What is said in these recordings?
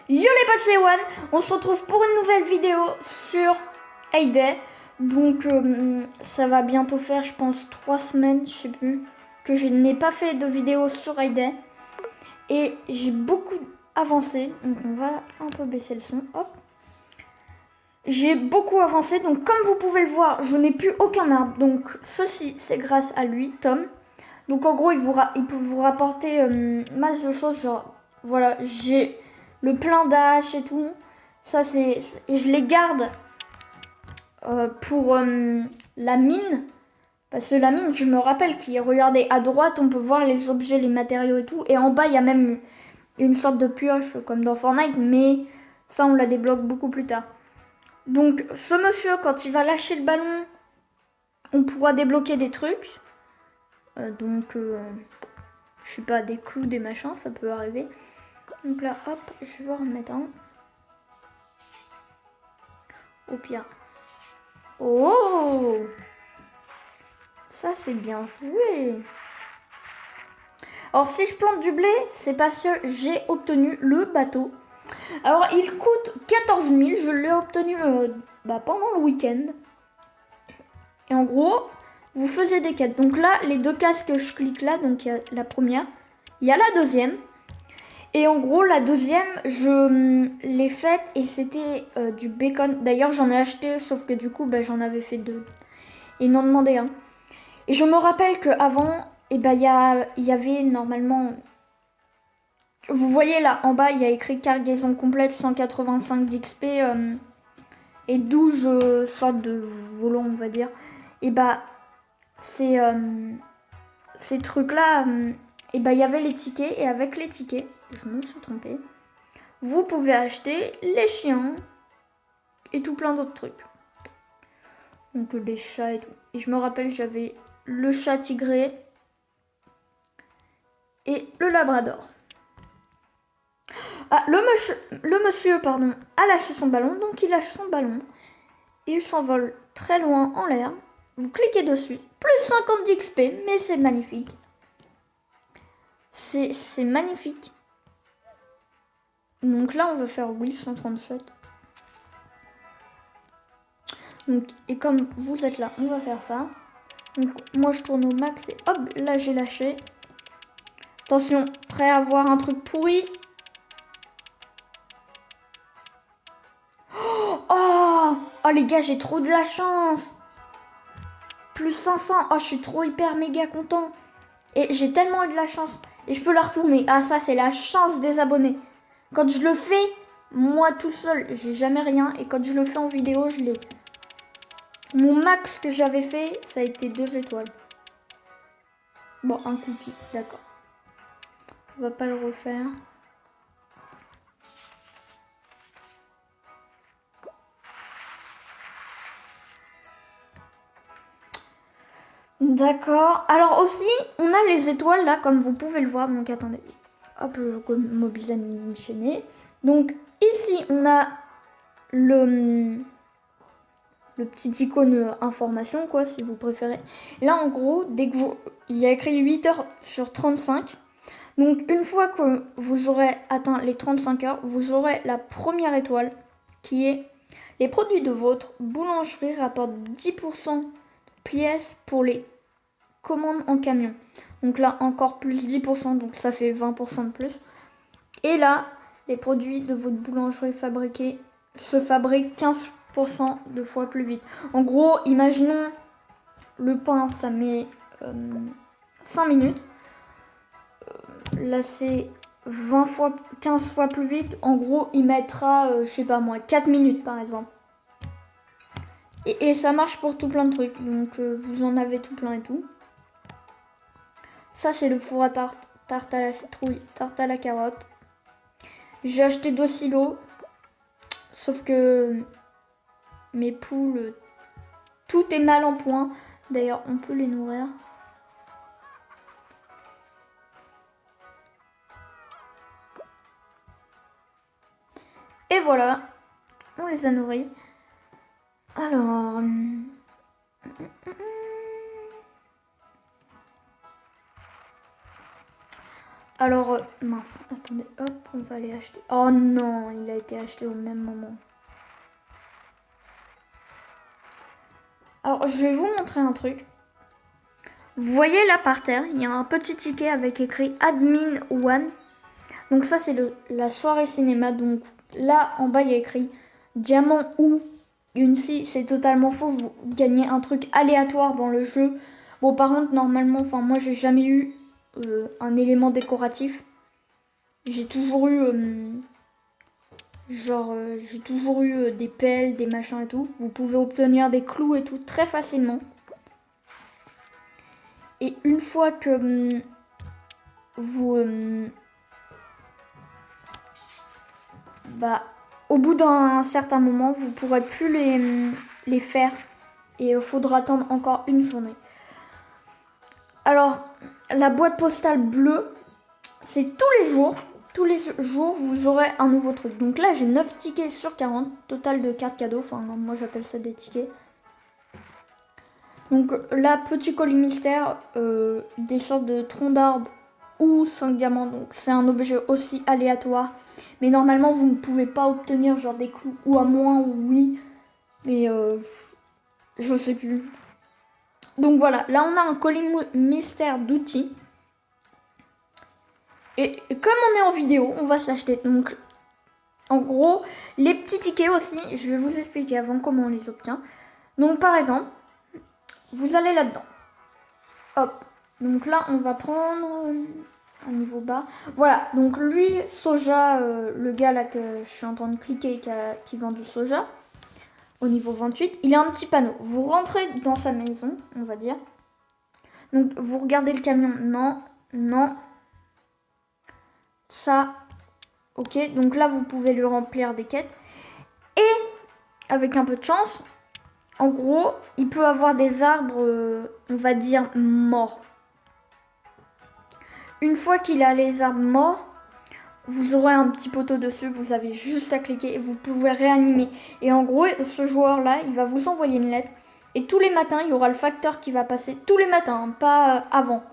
Yo les potes, c'est One. On se retrouve pour une nouvelle vidéo sur Hay Day. Donc ça va bientôt faire, je pense, 3 semaines, je sais plus, que je n'ai pas fait de vidéo sur Hay Day. Et j'ai beaucoup avancé. Donc on va un peu baisser le son. Hop. J'ai beaucoup avancé. Donc comme vous pouvez le voir, je n'ai plus aucun arbre. Donc ceci, c'est grâce à lui, Tom. Donc en gros, il peut vous rapporter masse de choses. Genre, voilà, j'ai le plein d'haches et tout. Ça, et je les garde pour la mine. Parce que la mine, je me rappelle qu'il regardez à droite, on peut voir les objets, les matériaux et tout. Et en bas, il y a même une sorte de pioche comme dans Fortnite. Mais ça, on la débloque beaucoup plus tard. Donc ce monsieur, quand il va lâcher le ballon, on pourra débloquer des trucs. Je sais pas, des clous, des machins, ça peut arriver. Donc là, hop, je vais en remettre un. Au pire. Oh! Ça, c'est bien joué. Alors, si je plante du blé, c'est parce que j'ai obtenu le bateau. Alors, il coûte 14 000. Je l'ai obtenu pendant le week-end. Et en gros, vous faisiez des quêtes. Donc là, les deux cases que je clique là, donc il y a la première. Il y a la deuxième. Et en gros, la deuxième, je l'ai faite et c'était du bacon. D'ailleurs, j'en ai acheté, sauf que du coup, j'en avais fait deux. Et ils n'en demandaient un. Et je me rappelle qu'avant, il y avait normalement... Vous voyez là, en bas, il y a écrit cargaison complète, 185 d'XP et 12 sortes de volants, on va dire. Et ces trucs-là, il y avait les tickets. Et avec les tickets, je me suis trompée. Vous pouvez acheter les chiens et tout plein d'autres trucs. Donc les chats et tout. Et je me rappelle, j'avais le chat tigré et le labrador. Ah, le monsieur, a lâché son ballon. Donc il lâche son ballon. Il s'envole très loin en l'air. Vous cliquez dessus. Plus 50 d'XP, mais c'est magnifique. C'est magnifique. Donc là, on va faire 837. Donc, et comme vous êtes là, on va faire ça. Donc, moi, je tourne au max et hop, là, j'ai lâché. Attention, prêt à voir un truc pourri. Oh les gars, j'ai trop de la chance. Plus 500. Oh, je suis trop hyper méga content. Et j'ai tellement eu de la chance. Et je peux la retourner. Ah, ça, c'est la chance des abonnés. Quand je le fais, moi tout seul, j'ai jamais rien. Et quand je le fais en vidéo, je l'ai. Mon max que j'avais fait, ça a été 2 étoiles. Bon, un cookie, d'accord. On va pas le refaire. D'accord. Alors aussi, on a les étoiles là, comme vous pouvez le voir. Donc attendez. Hop, le mobile missionné. Donc ici, on a le petit icône information, quoi, si vous préférez. Là, en gros, dès que il y a écrit 8 heures sur 35. Donc une fois que vous aurez atteint les 35 heures, vous aurez la première étoile qui est: les produits de votre boulangerie rapportent 10% de pièces pour les commandes en camion. Donc là, encore plus 10%, donc ça fait 20% de plus. Et là, les produits de votre boulangerie se fabriquent 15% de fois plus vite. En gros, imaginons le pain, ça met 5 minutes. Là, c'est 15 fois plus vite. En gros, il mettra, je sais pas moi, 4 minutes par exemple. Et ça marche pour tout plein de trucs. Donc, vous en avez tout plein et tout. Ça, c'est le four à tarte, tarte à la citrouille, tarte à la carotte. J'ai acheté 2 silos. Sauf que mes poules, tout est mal en point. D'ailleurs, on peut les nourrir. Et voilà, on les a nourris. Alors... Alors, mince, attendez, hop, on va aller acheter. Oh non, il a été acheté au même moment. Alors, je vais vous montrer un truc. Vous voyez là par terre, il y a un petit ticket avec écrit Admin One. Donc ça, c'est la soirée cinéma. Donc là, en bas, il y a écrit Diamant ou Unsi. C'est totalement faux. Vous gagnez un truc aléatoire dans le jeu. Bon, par contre, normalement, enfin, moi, j'ai jamais eu un élément décoratif. J'ai toujours eu... j'ai toujours eu des pelles, des machins et tout. Vous pouvez obtenir des clous et tout très facilement. Et une fois que vous... au bout d'un certain moment, vous ne pourrez plus les faire. Et il faudra attendre encore une journée. Alors, la boîte postale bleue, c'est tous les jours. Tous les jours, vous aurez un nouveau truc. Donc là, j'ai 9 tickets sur 40. Total de cartes cadeaux. Enfin, moi, j'appelle ça des tickets. Donc là, petit colis mystère, des sortes de troncs d'arbres ou 5 diamants. Donc c'est un objet aussi aléatoire. Mais normalement, vous ne pouvez pas obtenir genre des clous ou à moins ou oui. Mais je sais plus. Donc voilà, là on a un colis mystère d'outils. Et comme on est en vidéo, on va s'acheter. Donc en gros, les petits tickets aussi, je vais vous expliquer avant comment on les obtient. Donc par exemple, vous allez là-dedans. Hop. Donc là, on va prendre un niveau bas. Voilà, donc lui, soja, le gars là que je suis en train de cliquer qui vend du soja, au niveau 28, il a un petit panneau. Vous rentrez dans sa maison, on va dire. Donc vous regardez le camion, non, non. Ça, ok, donc là vous pouvez lui remplir des quêtes. Et avec un peu de chance, en gros, il peut avoir des arbres, on va dire, morts. Une fois qu'il a les arbres morts, vous aurez un petit poteau dessus, vous avez juste à cliquer et vous pouvez réanimer. Et en gros, ce joueur-là, il va vous envoyer une lettre. Et tous les matins, il y aura le facteur qui va passer. Tous les matins, hein, pas avant.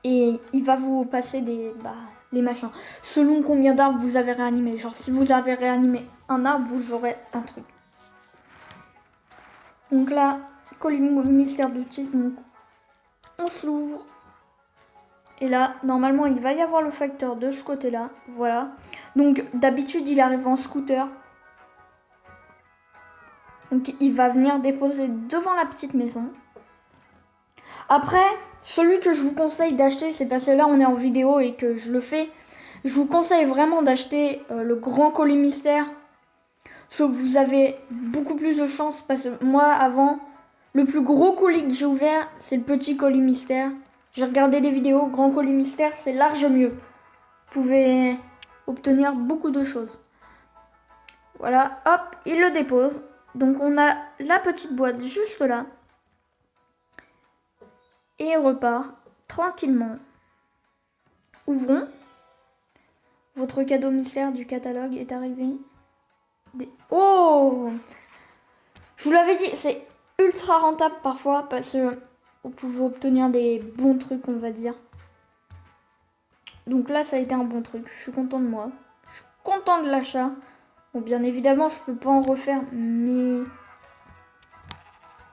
Et il va vous passer les machins. Selon combien d'arbres vous avez réanimé. Genre, si vous avez réanimé un arbre, vous aurez un truc. Donc là, colis mystère d'outils. Donc, on s'ouvre. Et là, normalement, il va y avoir le facteur de ce côté-là. Voilà. Donc, d'habitude, il arrive en scooter. Donc, il va venir déposer devant la petite maison. Après, celui que je vous conseille d'acheter, c'est parce que là, on est en vidéo et que je le fais. Je vous conseille vraiment d'acheter le grand colis mystère. Sauf que vous avez beaucoup plus de chance. Parce que moi, avant, le plus gros colis que j'ai ouvert, c'est le petit colis mystère. J'ai regardé des vidéos, grand colis mystère, c'est large mieux. Vous pouvez obtenir beaucoup de choses. Voilà, hop, il le dépose. Donc on a la petite boîte juste là. Et il repart tranquillement. Ouvrons. Votre cadeau mystère du catalogue est arrivé. Oh! Je vous l'avais dit, c'est ultra rentable parfois parce que vous pouvez obtenir des bons trucs, on va dire. Donc là, ça a été un bon truc. Je suis content de moi. Je suis content de l'achat. Bon, bien évidemment, je peux pas en refaire, mais...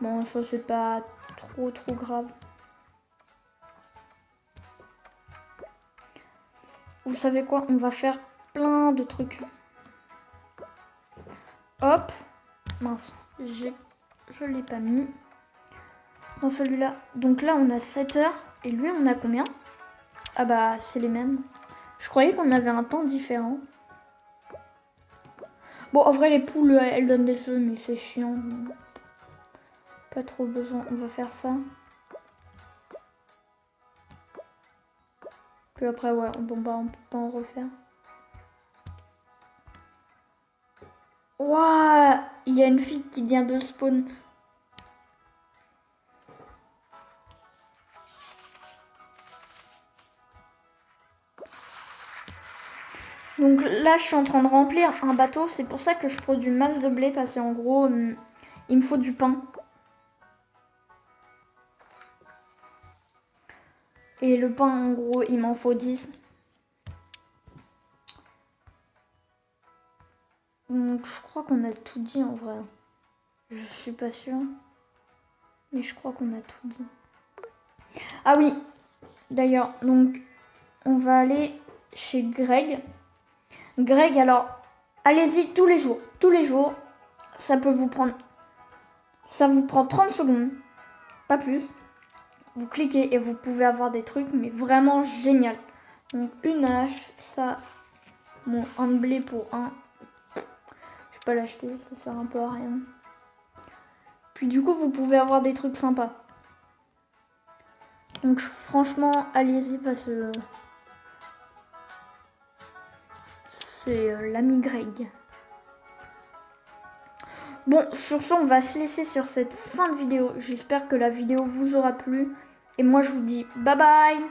Bon, ça, c'est pas trop grave. Vous savez quoi? On va faire plein de trucs. Hop. Mince. Je l'ai pas mis. Dans celui-là. Donc là, on a 7 heures. Et lui, on a combien? Ah bah, c'est les mêmes. Je croyais qu'on avait un temps différent. Bon, en vrai, les poules, elles donnent des œufs, mais c'est chiant. Pas trop besoin. On va faire ça. Puis après, ouais, bon, bah, on peut pas en refaire. Waouh! Il y a une fille qui vient de spawn. Donc là, je suis en train de remplir un bateau. C'est pour ça que je produis masse de blé. Parce qu'en gros, il me faut du pain. Et le pain, en gros, il m'en faut 10. Donc je crois qu'on a tout dit en vrai. Je suis pas sûre. Mais je crois qu'on a tout dit. Ah oui, d'ailleurs, donc on va aller chez Greg. Greg, alors, allez-y tous les jours. Tous les jours, ça vous prend 30 secondes, pas plus. Vous cliquez et vous pouvez avoir des trucs, mais vraiment génial. Donc une hache, ça, bon, un de blé pour un. Je vais pas l'acheter, ça sert un peu à rien. Puis du coup, vous pouvez avoir des trucs sympas. Donc franchement, allez-y parce que c'est l'ami Greg. Bon, sur ce, on va se laisser sur cette fin de vidéo. J'espère que la vidéo vous aura plu. Et moi, je vous dis bye bye!